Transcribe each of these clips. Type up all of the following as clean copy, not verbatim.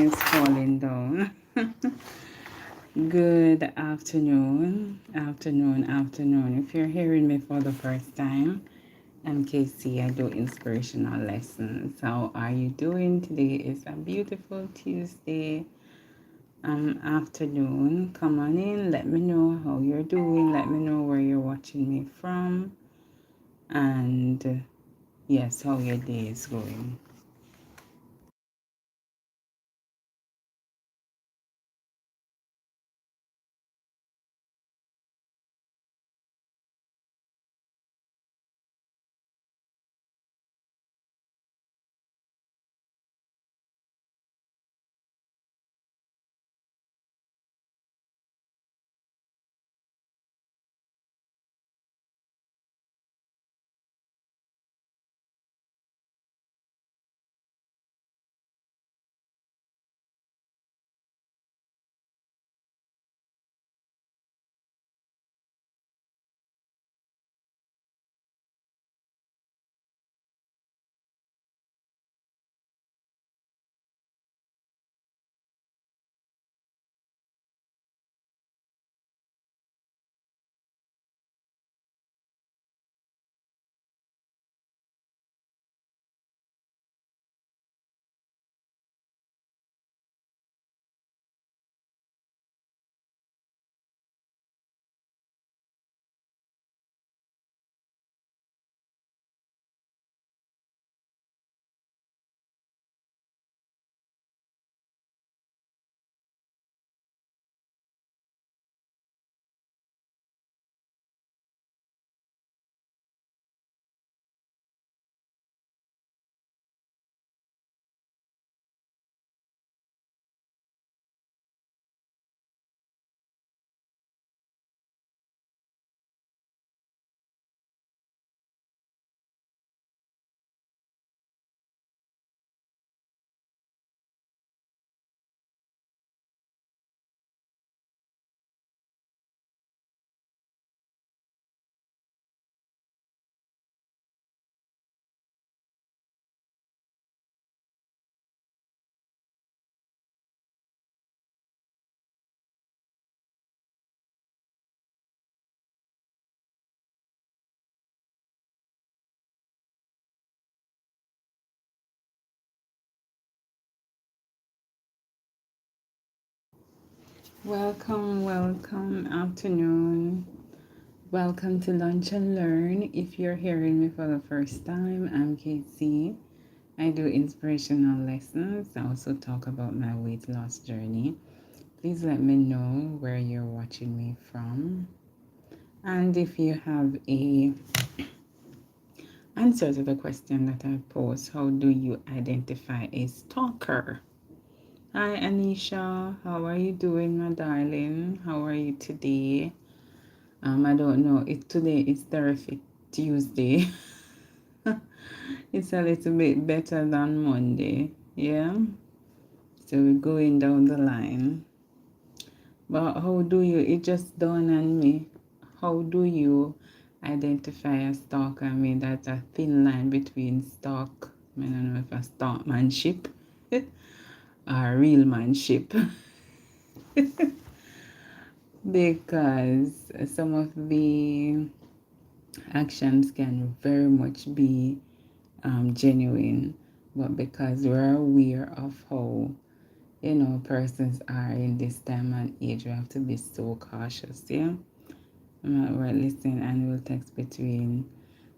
It's falling down. Good afternoon. If you're hearing me for the first time, I'm Casey. I do inspirational lessons. How are you doing? Today is a beautiful Tuesday afternoon. Come on in. Let me know how you're doing. Let me know where you're watching me from. And yes, how your day is going. Welcome, afternoon. Welcome to Lunch and Learn. If you're hearing me for the first time, I'm Casey. I do inspirational lessons. I also talk about my weight loss journey. Please let me know where you're watching me from. And if you have a answer to the question that I posed, how do you identify a stalker? Hi Anisha, how are you doing, my darling? How are you today? I don't know. Today is terrific Tuesday. It's a little bit better than Monday. Yeah. So we're going down the line. But how do you it just dawned on me? How do you identify a stalker? I mean that's a thin line between stalk, I don't know if a stalk manship or real manship. Because some of the actions can very much be genuine, but because we're aware of how persons are in this time and age, we have to be so cautious. Yeah, right. Listen, and we'll text between.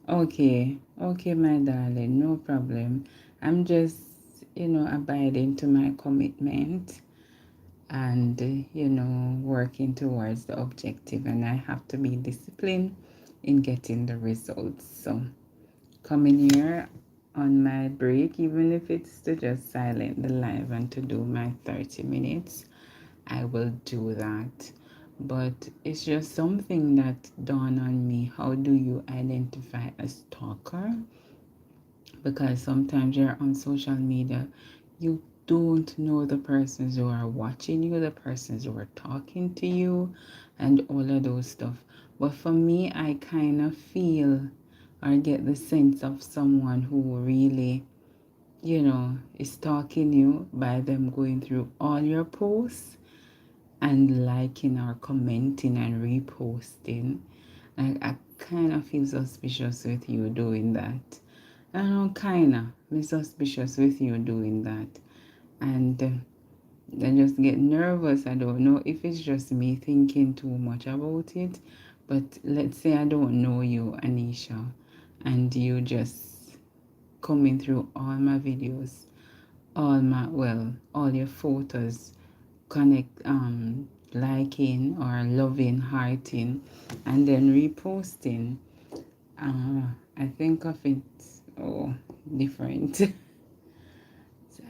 Okay, my darling, no problem. I'm just abiding to my commitment and working towards the objective, and I have to be disciplined in getting the results. So coming here on my break, even if it's to just silent the live and to do my 30 minutes, I will do that. But it's just something that dawned on me. How do you identify a stalker? Because sometimes you're on social media, you don't know the persons who are watching you, the persons who are talking to you, and all of those stuff. But for me, I kind of feel or get the sense of someone who really stalking you by them going through all your posts and liking or commenting and reposting. I kind of feel suspicious with you doing that. I know, kind of. I'm suspicious with you doing that. And I just get nervous. I don't know if it's just me thinking too much about it. But let's say I don't know you, Anisha, and you just coming through all my videos, all your photos, connect, liking or loving, hearting, and then reposting. I think of it, oh, different. So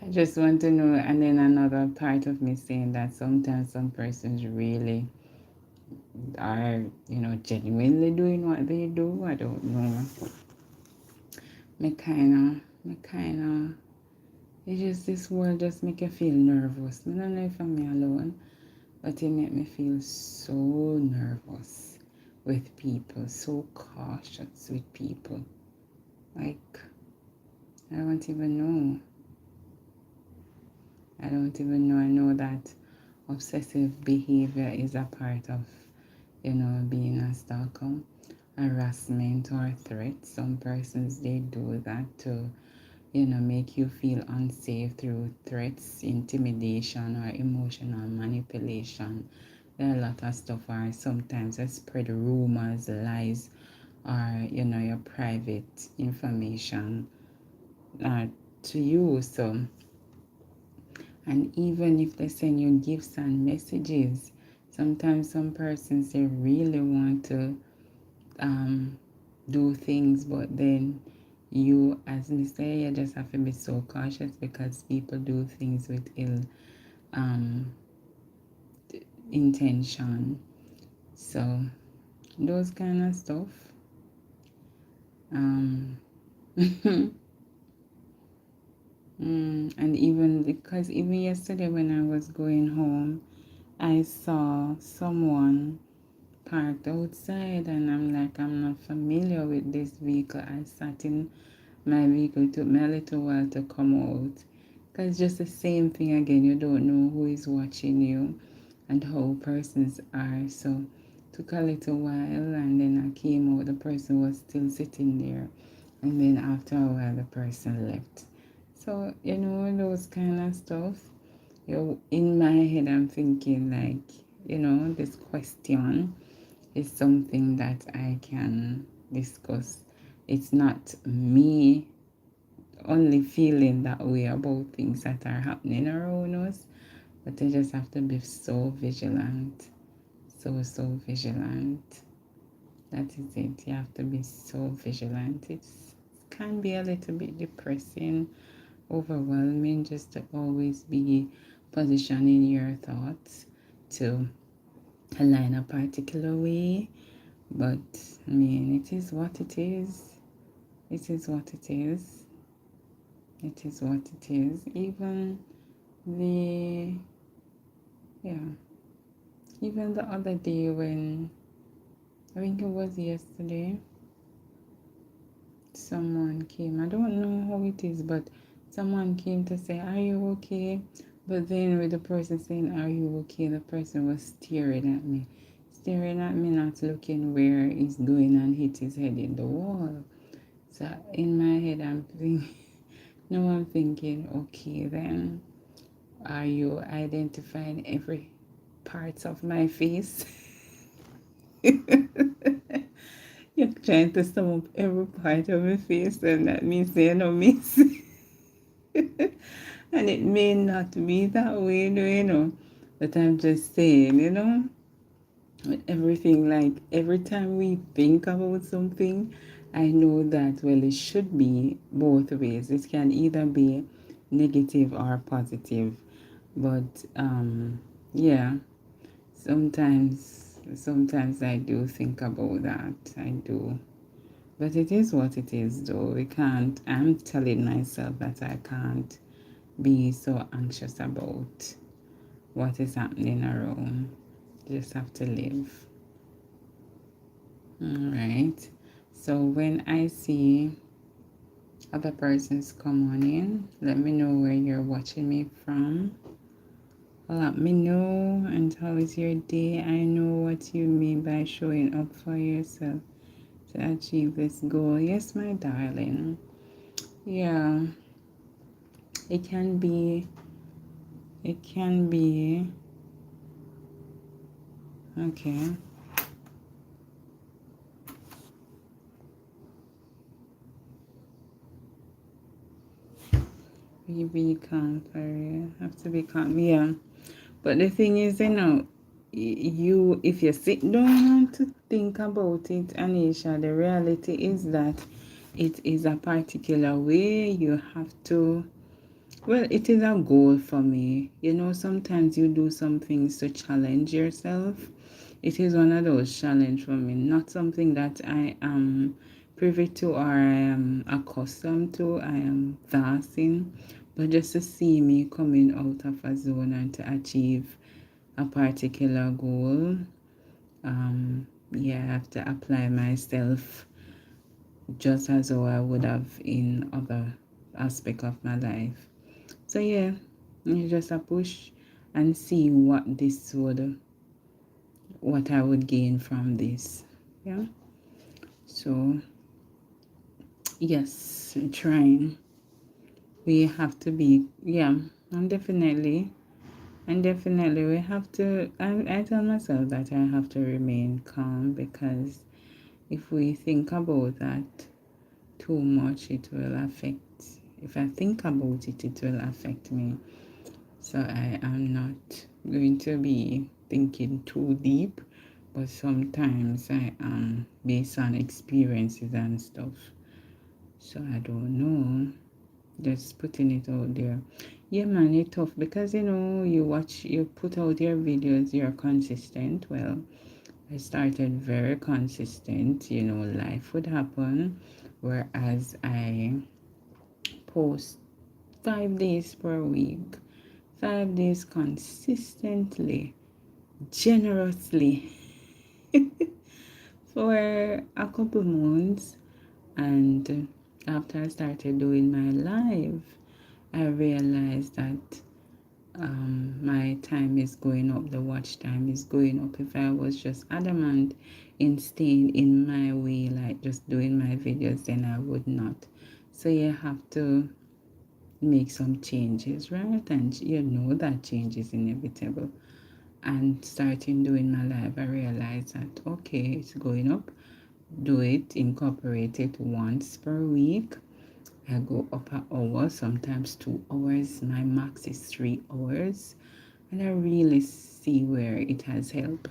I just want to know, and then another part of me saying that sometimes some persons really are, genuinely doing what they do. I don't know. Me kinda, it's just this world just make you feel nervous. I don't know if I'm me alone, but it make me feel so nervous with people, so cautious with people. Like, I don't even know. I don't even know. I know that obsessive behavior is a part of, being a stalker. Harassment or threat. Some persons, they do that to, make you feel unsafe through threats, intimidation, or emotional manipulation. There are a lot of stuff, or sometimes they spread rumors, lies, or, your private information to you. So, and even if they send you gifts and messages, sometimes some persons, they really want to um, do things, but then you, as me say, you just have to be so cautious because people do things with ill um, intention. So those kind of stuff. Um, and even because even yesterday when I was going home, I saw someone parked outside, and I'm like, I'm not familiar with this vehicle. I sat in my vehicle. Took me a little while to come out because it's just the same thing again. You don't know who is watching you and how persons are. So took a little while, and then I came out. The person was still sitting there, and then after a while the person left. So those kind of stuff. In my head I'm thinking like, this question is something that I can discuss. It's not me only feeling that way about things that are happening around us, but I just have to be so vigilant. So vigilant. That is it. You have to be so vigilant. It can be a little bit depressing, overwhelming, just to always be positioning your thoughts to align a particular way. But I mean, it is what it is. It is what it is. It is what it is. Even the yeah, even the other day when I think it was yesterday, someone came. I don't know how it is, but someone came to say, "Are you okay?" But then with the person saying, "Are you okay?" the person was staring at me, not looking where he's going, and hit his head in the wall. So in my head, I'm thinking, no, I'm thinking, okay, then are you identifying every parts of my face? You're trying to sum up every part of my face, and that means they no miss. And it may not be that way, but I'm just saying, with everything, like every time we think about something, I know that, well, it should be both ways. It can either be negative or positive. But yeah, sometimes I do think about that. I do. But it is what it is, though. I'm telling myself that I can't be so anxious about what is happening around. Just have to live. All right. So when I see Other persons come on in. Let me know where you're watching me from. Let me know, and how is your day? I know what you mean by showing up for yourself to achieve this goal. Yes, my darling. Yeah, it can be, it can be, okay. Be calm for you. Have to be calm. Yeah. But the thing is, you if you sit down to think about it, Anisha, the reality is that it is a particular way. You have to. Well, it is a goal for me. Sometimes you do some things to challenge yourself. It is one of those challenge for me, not something that I am privy to or I am accustomed to, I am vast in, but just to see me coming out of a zone and to achieve a particular goal. Yeah, I have to apply myself just as though I would have in other aspect of my life. So yeah, you just a push and see what I would gain from this. Yeah. So yes, trying. We have to be, yeah, and definitely we have to. I tell myself that I have to remain calm, because if we think about that too much, it will affect. If I think about it, it will affect me. So I am not going to be thinking too deep, but sometimes I am based on experiences and stuff. So I don't know. Just putting it out there. Yeah, man, it's tough because you put out your videos, you're consistent. Well, I started very consistent. Life would happen, whereas I post 5 days per week, 5 days consistently, generously for a couple months. And after I started doing my live, I realized that my time is going up, the watch time is going up. If I was just adamant in staying in my way, like just doing my videos, then I would not. So you have to make some changes, right? And that change is inevitable. And starting doing my live, I realized that okay, it's going up. Do it, incorporate it once per week. I go up an hour, sometimes 2 hours. My max is 3 hours. And I really see where it has helped.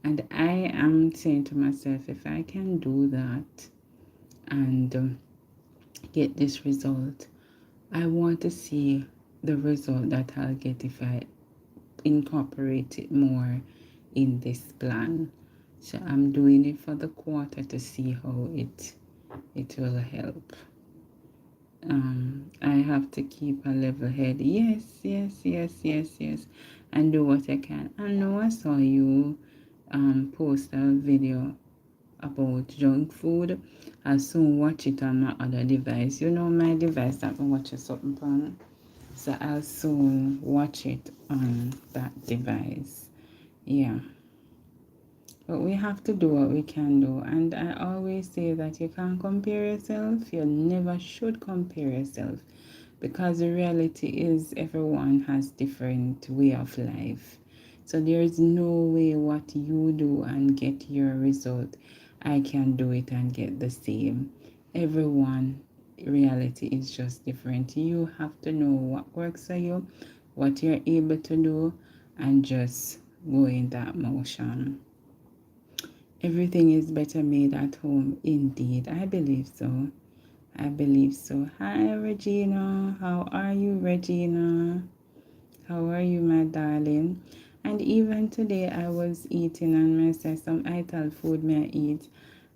And I am saying to myself, if I can do that and get this result, I want to see the result that I'll get if I incorporate it more in this plan. So I'm doing it for the quarter to see how it will help. I have to keep a level head. Yes, yes, yes, yes, yes, and do what I can. I know I saw you post a video about junk food. I'll soon watch it on my other device. My device that I'm watching something on. So I'll soon watch it on that device. Yeah. But we have to do what we can do. And I always say that you can't compare yourself. You never should compare yourself. Because the reality is everyone has different way of life. So there is no way what you do and get your result, I can do it and get the same. Everyone reality is just different. You have to know what works for you, what you're able to do, and just go in that motion. Everything is better made at home. Indeed, I believe so. I believe so. Hi, Regina. How are you, Regina? How are you, my darling? And even today, I was eating and I said some ital food may I eat,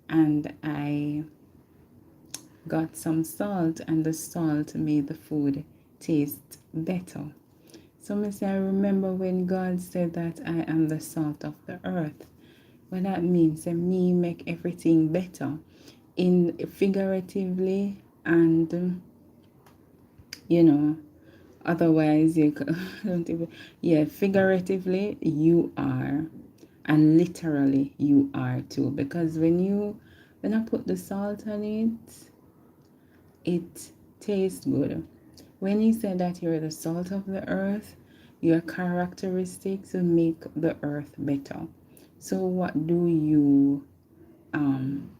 and I got some salt, and the salt made the food taste better. So, I remember when God said that I am the salt of the earth. Well, that means that me make everything better. In figuratively, And you know, otherwise you don't even, yeah, figuratively you are, and literally you are too, because when I put the salt on it, it tastes good. When he said that you're the salt of the earth, your characteristics will make the earth better. So what do you um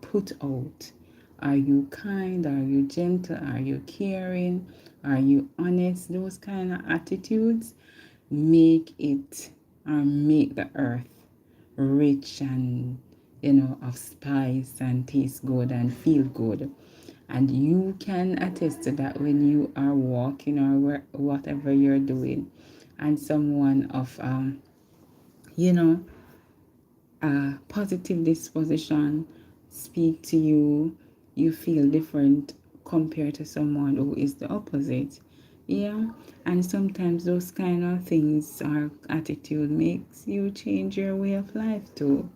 put out? Are you kind? Are you gentle? Are you caring? Are you honest? Those kind of attitudes make it, or make the earth rich and, of spice and taste good and feel good. And you can attest to that when you are walking or whatever you're doing, and someone of you know a positive disposition speak to you, you feel different compared to someone who is the opposite. Yeah, and sometimes those kind of things or attitude makes you change your way of life too.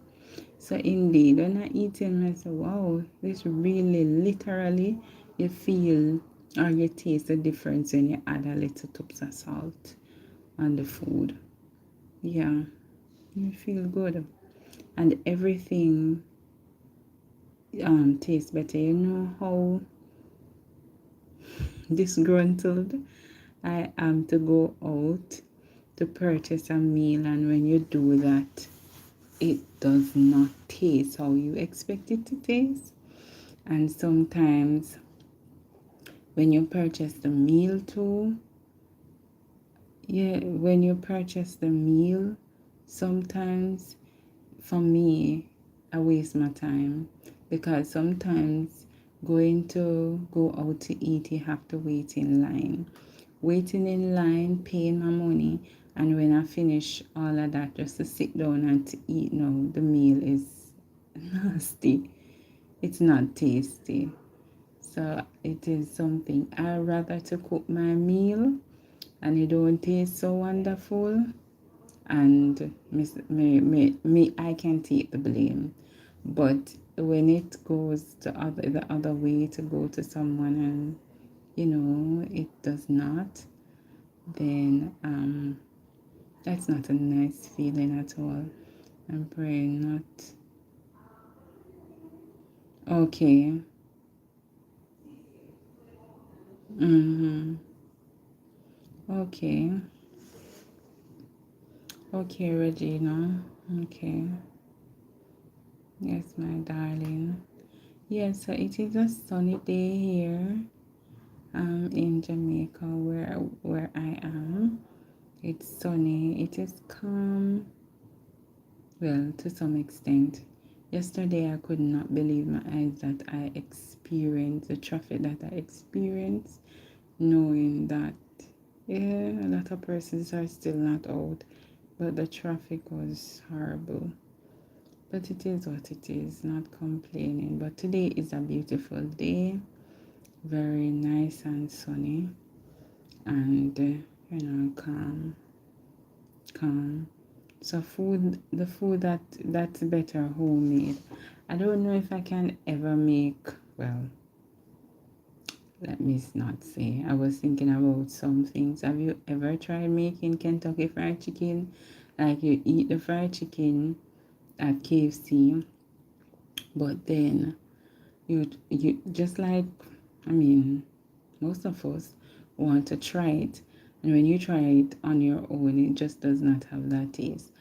So indeed, when I eat it, I say, wow, this really literally, you feel or you taste the difference when you add a little touch of salt on the food. Yeah, you feel good. And everything tastes better. You know how disgruntled I am to go out to purchase a meal, and when you do that, it does not taste how you expect it to taste. And sometimes when you purchase the meal too, yeah, when you purchase the meal, sometimes for me, I waste my time, because sometimes go out to eat, you have to wait in line. Waiting in line, paying my money, and when I finish all of that, just to sit down and to eat now, the meal is nasty. It's not tasty. So it is something I rather to cook my meal and it don't taste so wonderful, and I can take the blame. But when it goes the other way, to go to someone and it does not, then that's not a nice feeling at all. I'm praying not. Okay. Mm-hmm. Okay. Okay, Regina. Okay. Yes, my darling. Yes, so it is a sunny day here in Jamaica, where I am. It's sunny. It is calm. Well, to some extent. Yesterday, I could not believe my eyes that I experienced the traffic that I experienced, knowing that, yeah, a lot of persons are still not out, but the traffic was horrible. But it is what it is, not complaining. But today is a beautiful day, very nice and sunny, and calm, calm. So the food that's better homemade. I don't know if I can ever make, well, let me not say. I was thinking about some things. Have you ever tried making Kentucky Fried Chicken? Like you eat the fried chicken at KFC, but then you just like, I mean, most of us want to try it, and when you try it on your own, it just does not have that taste.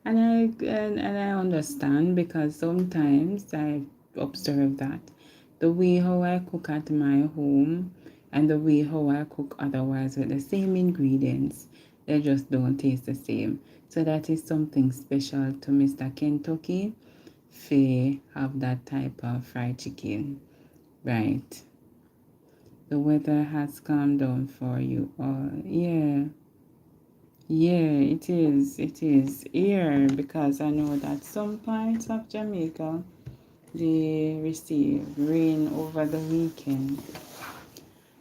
And I understand, because sometimes I observe that the way how I cook at my home and the way how I cook otherwise with the same ingredients, they just don't taste the same. So that is something special to Mr. Kentucky. They have that type of fried chicken, right? The weather has calmed down for you. Oh, yeah. Yeah, it is. It is here, because I know that some parts of Jamaica they received rain over the weekend.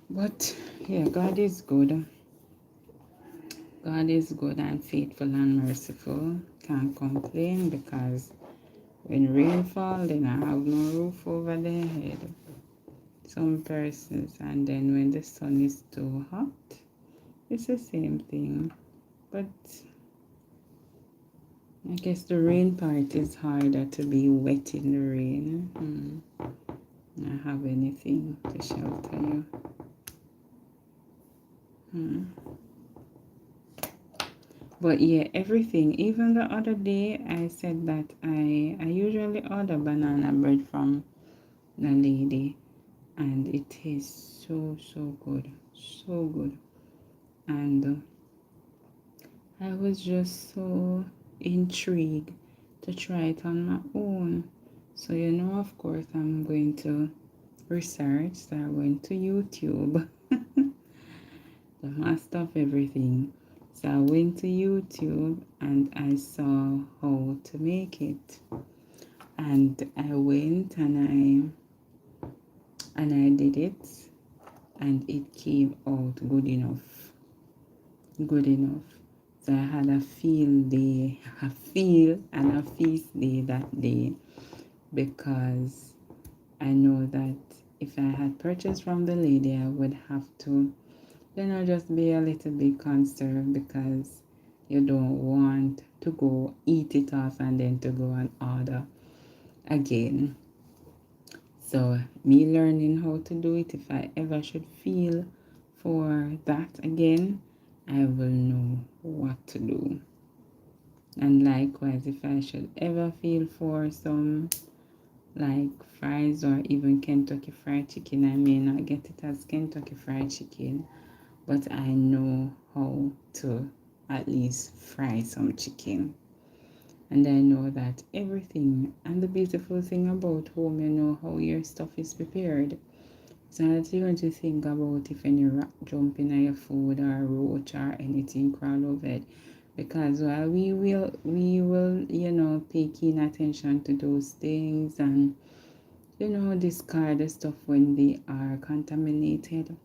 But yeah, God is good. God is good and faithful and merciful. Can't complain, because when rain fall, then I have no roof over their head. some persons, and then when the sun is too hot, it's the same thing. But I guess the rain part is harder to be wet in the rain. Not have anything to shelter you. But yeah, everything. Even the other day, I said that I usually order banana bread from the lady, and it tastes so good, so good. And I was just so intrigued to try it on my own. So of course, I'm going to research. So I went to YouTube, the master of everything. So I went to YouTube and I saw how to make it. And I went and I did it, and it came out good enough. Good enough. So I had a field day, a field and a feast day that day, because I know that if I had purchased from the lady, I would have to, just be a little bit concerned, because you don't want to go eat it off and then to go and order again. So me learning how to do it, if I ever should feel for that again, I will know what to do. And likewise, if I should ever feel for some like fries or even Kentucky Fried Chicken, I may not get it as Kentucky Fried Chicken, but I know how to at least fry some chicken. And I know that everything, and the beautiful thing about home, how your stuff is prepared. So that you going to think about if any rat jump in your food or roach or anything crawl over it. Because while we will pay keen attention to those things, and discard the stuff when they are contaminated.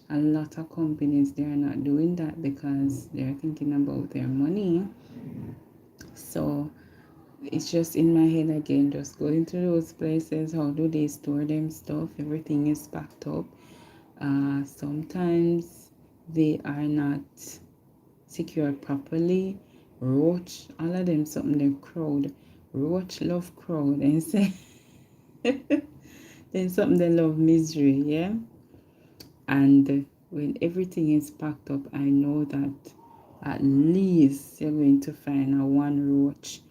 A lot of companies, they are not doing that because they're thinking about their money. So it's just in my head again, just going to those places. How do they store them stuff? Everything is packed up. Sometimes they are not secured properly. Roach, all of them, something they crowd. Roach love crowd, and say then something they love misery, yeah. And when everything is packed up, I know that at least you're going to find a one roach,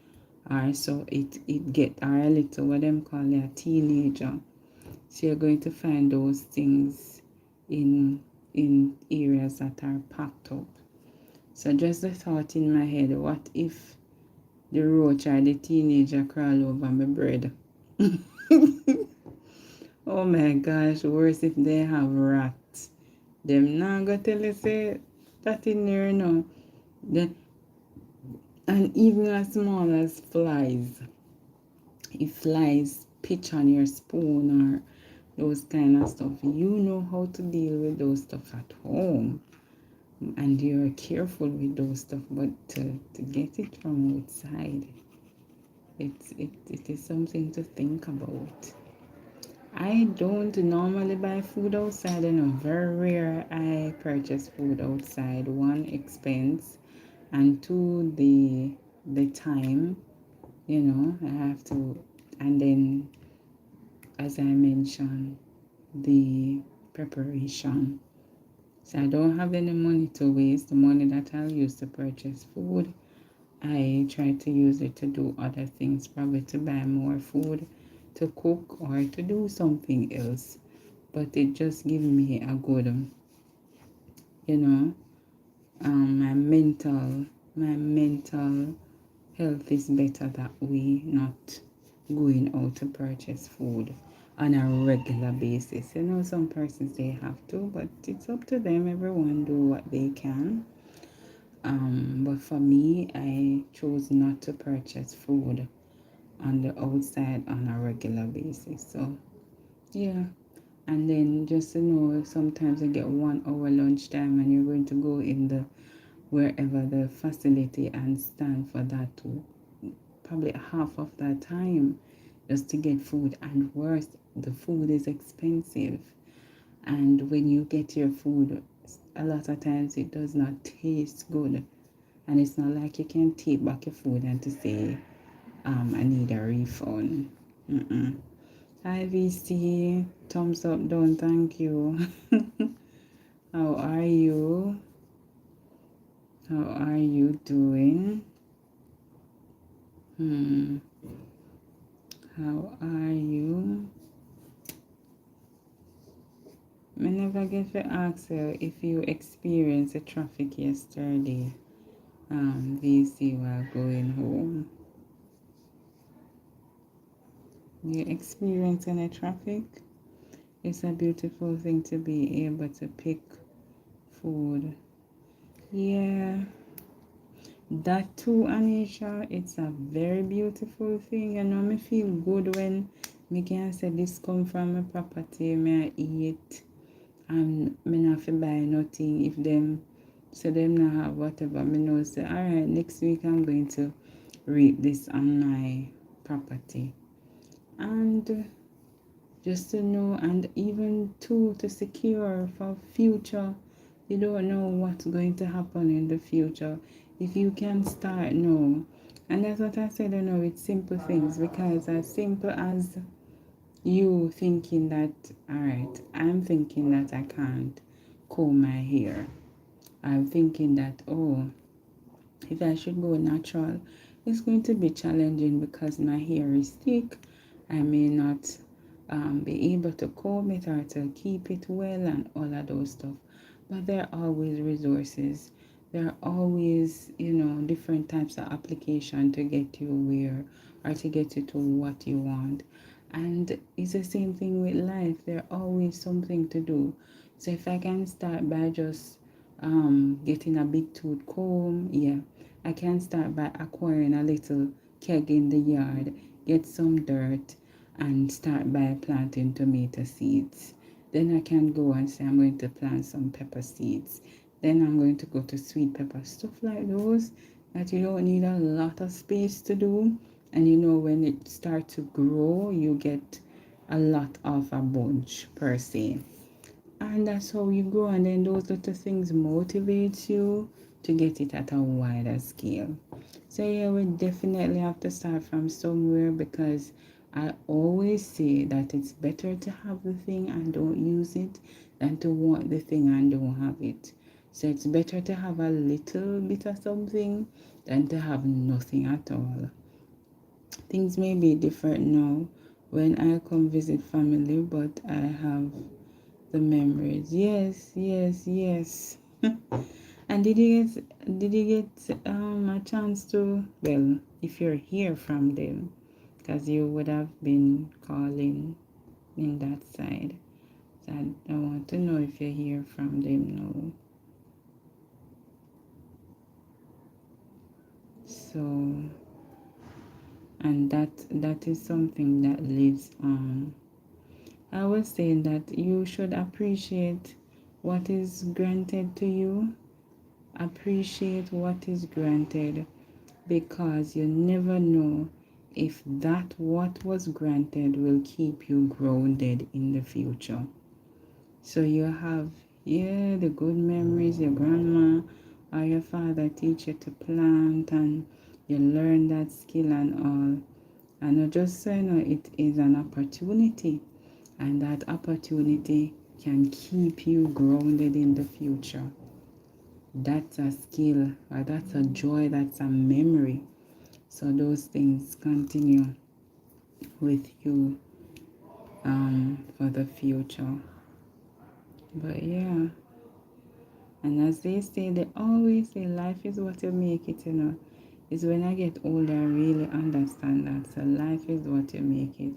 or so it get, or a little, what them call a teenager. So you're going to find those things in areas that are packed up. So just the thought in my head, what if the roach or the teenager crawl over my bread? Oh my gosh, worse if they have rats. Them not gonna tell you say that in there now. Then, and even as small as flies. If flies pitch on your spoon or those kind of stuff, you know how to deal with those stuff at home. And you're careful with those stuff, but to get it from outside, it is something to think about. I don't normally buy food outside. Very rare I purchase food outside. One, expense, and two, the time. I have to, and then as I mentioned, the preparation. So I don't have any money to waste. The money that I'll use to purchase food, I try to use it to do other things, probably to buy more food, to cook, or to do something else. But it just gives me a good, you know, my mental health is better that way, not going out to purchase food on a regular basis. Some persons they have to, but it's up to them. Everyone do what they can. But for me, I chose not to purchase food on the outside on a regular basis. So yeah. And then just sometimes you get 1 hour lunchtime and you're going to go in the wherever the facility and stand for that too. Probably half of that time just to get food, and worse, the food is expensive. And when you get your food, a lot of times it does not taste good. And it's not like you can take back your food and to say, I need a refund. Mm-mm. Hi VC, thumbs up, down, thank you. How are you? How are you doing? How are you? I never get to ask you if you experienced the traffic yesterday, VC, while going home. You experience any traffic? It's a beautiful thing to be able to pick food. Yeah, that too, Anisha. It's a very beautiful thing. You know, me feel good when me can say this come from a property, me I eat, and me not have to buy nothing. If them so them not have whatever, me know say, alright, next week I'm going to read this on my property. And just to know, and even too to secure for future. You don't know what's going to happen in the future. If you can start now, and that's what I said, you know, it's simple things, because as simple as you thinking that, all right, I'm thinking that I can't comb my hair. I'm thinking that, oh, if I should go natural, it's going to be challenging because my hair is thick. I may not be able to comb it or to keep it well and all of those stuff. But there are always resources. There are always, different types of application to get you where or to get you to what you want. And it's the same thing with life. There's always something to do. So if I can start by just getting a big tooth comb, yeah, I can start by acquiring a little keg in the yard, get some dirt, and start by planting tomato seeds. Then I can go and say I'm going to plant some pepper seeds. Then I'm going to go to sweet pepper, stuff like those that you don't need a lot of space to do. And when it starts to grow, you get a lot of a bunch per se. And that's how you grow. And then those little things motivate you to get it at a wider scale. So yeah, we definitely have to start from somewhere, because I always say that it's better to have the thing and don't use it than to want the thing and don't have it. So it's better to have a little bit of something than to have nothing at all. Things may be different now when I come visit family, but I have the memories. Yes, yes, yes. And did you get a chance to, well, if you're here from them, because you would have been calling in that side. So I want to know if you hear from them now. So, and that is something that lives on. I was saying that you should appreciate what is granted to you. Appreciate what is granted, because you never know if that what was granted will keep you grounded in the future. So you have, yeah, the good memories, your grandma or your father teach you to plant, and you learn that skill and all. And just so you know, it is an opportunity, and that opportunity can keep you grounded in the future. That's a skill, or that's a joy, that's a memory. So those things continue with you for the future. But yeah, and as they always say, life is what you make it. Is when I get older, I really understand that. So life is what you make it.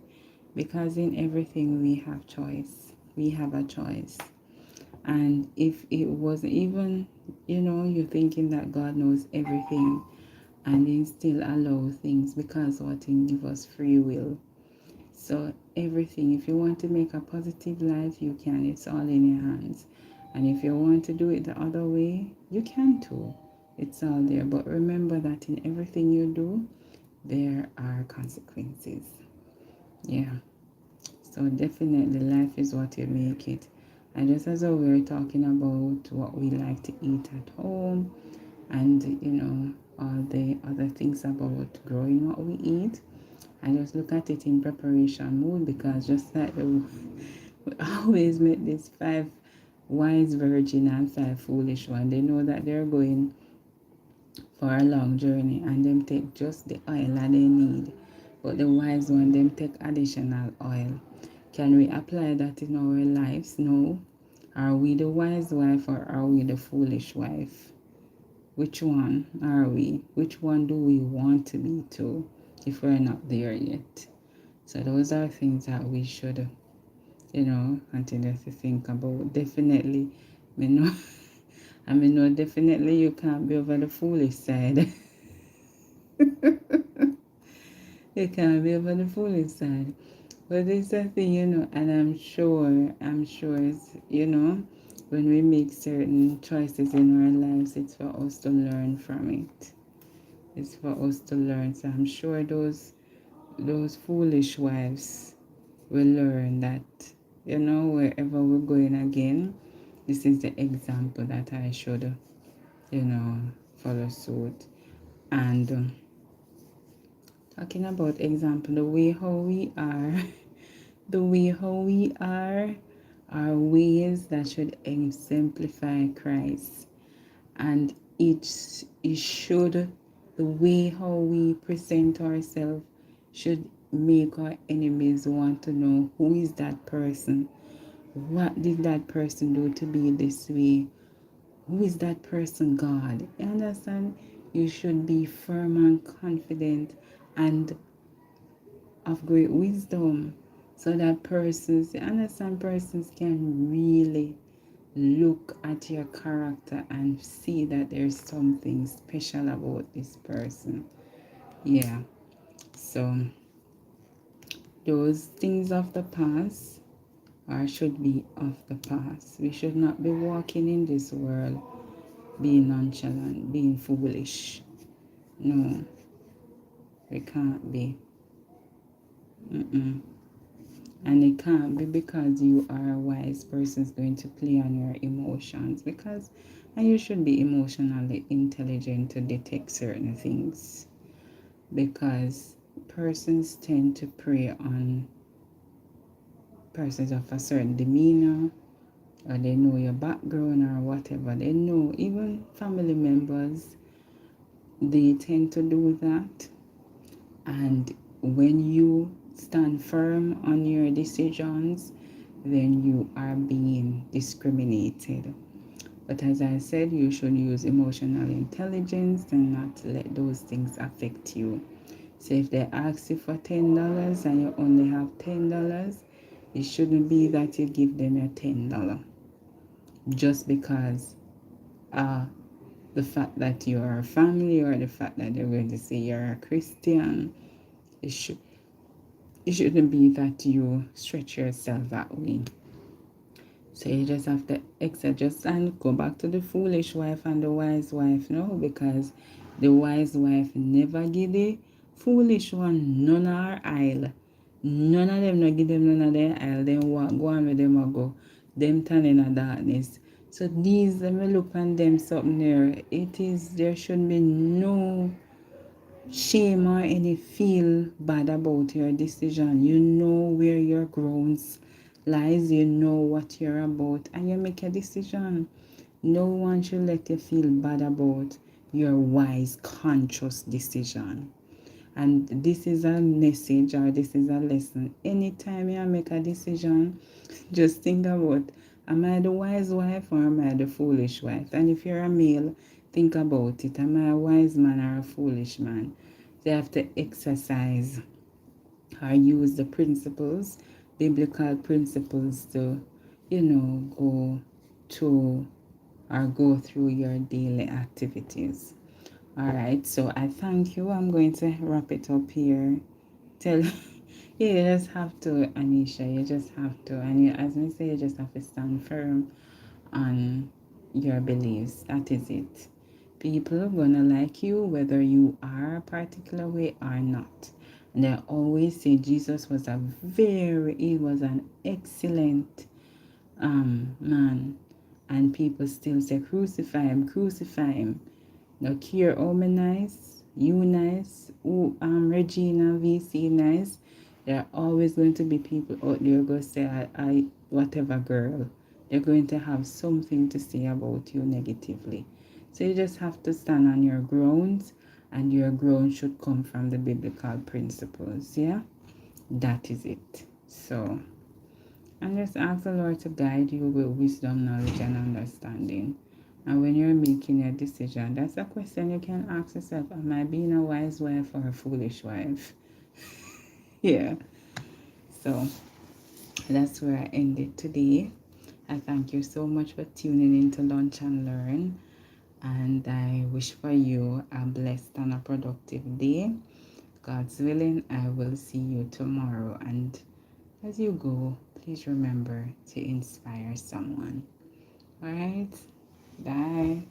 Because in everything we have choice. We have a choice. And if it was even, you're thinking that God knows everything, and He still allow things, because what He give us free will. So everything, if you want to make a positive life, you can. It's all in your hands. And if you want to do it the other way, you can too. It's all there. But remember that in everything you do, there are consequences. Yeah. So definitely life is what you make it. And just as we were talking about what we like to eat at home, and all the other things about growing what we eat, I just look at it in preparation mode, because just like we always make this 5 wise virgin and 5 foolish one, they know that they're going for a long journey, and them take just the oil that they need, but the wise one, them take additional oil. Can we apply that in our lives? No. Are we the wise wife, or are we the foolish wife? Which one are we? Which one do we want to be too, if we're not there yet? So those are things that we should, continue to think about. Definitely, me know, I mean, no, definitely you can't be over the foolish side. You can't be over the foolish side. But it's a thing, and I'm sure it's, when we make certain choices in our lives, it's for us to learn from it. It's for us to learn. So I'm sure those foolish wives will learn that, wherever we're going again, this is the example that I should, follow suit. And talking about example, the way how we are, the way how we are ways that should exemplify Christ. And it should, the way how we present ourselves should make our enemies want to know, who is that person? What did that person do to be this way? Who is that person? God. You understand? You should be firm and confident and of great wisdom, so that persons, you understand, persons can really look at your character and see that there's something special about this person. Yeah. So those things of the past, or should be of the past. We should not be walking in this world being nonchalant, being foolish. No, we can't be. Mm-mm. And it can't be because you are a wise person is going to play on your emotions, because and you should be emotionally intelligent to detect certain things, because persons tend to prey on persons of a certain demeanor, or they know your background or whatever. They know, even family members, they tend to do that. And when you stand firm on your decisions, then you are being discriminated. But as I said, you should use emotional intelligence and not let those things affect you. So if they ask you for $10 and you only have $10, it shouldn't be that you give them your $10 just because the fact that you are a family, or the fact that they're going to say you're a Christian. It should it shouldn't be that you stretch yourself that way. So you just have to adjust and go back to the foolish wife and the wise wife, no, because the wise wife never give the foolish one none of her aisle. None of them no give them none of their aisle. Then walk go on with them or go. Them turn in a darkness. So these, let me look on them something there. There should be no shame or any feel bad about your decision. You know where your grounds lies, you know what you're about, and you make a decision. No one should let you feel bad about your wise, conscious decision. And this is a message, or this is a lesson. Anytime you make a decision, just think about, am I the wise wife, or am I the foolish wife? And if you're a male, think about it. Am I a wise man or a foolish man? They have to exercise or use the principles, biblical principles, to, go to or go through your daily activities. All right, so I thank you. I'm going to wrap it up here. Tell you just have to, Anisha, you just have to, and as I say, you just have to stand firm on your beliefs. That is it. People are gonna like you whether you are a particular way or not. And I always say he was an excellent man. And people still say, crucify him, crucify him. No care how me nice, you nice, who Regina VC nice. There are always going to be people out there go say I whatever girl. They're going to have something to say about you negatively. So you just have to stand on your grounds, and your ground should come from the biblical principles. Yeah? That is it. So and just ask the Lord to guide you with wisdom, knowledge, and understanding. And when you're making a decision, that's a question you can ask yourself: am I being a wise wife or a foolish wife? Yeah. So that's where I ended today. I thank you so much for tuning in to Lunch and Learn. And I wish for you a blessed and a productive day. God's willing, I will see you tomorrow. And as you go, please remember to inspire someone. All right. Bye.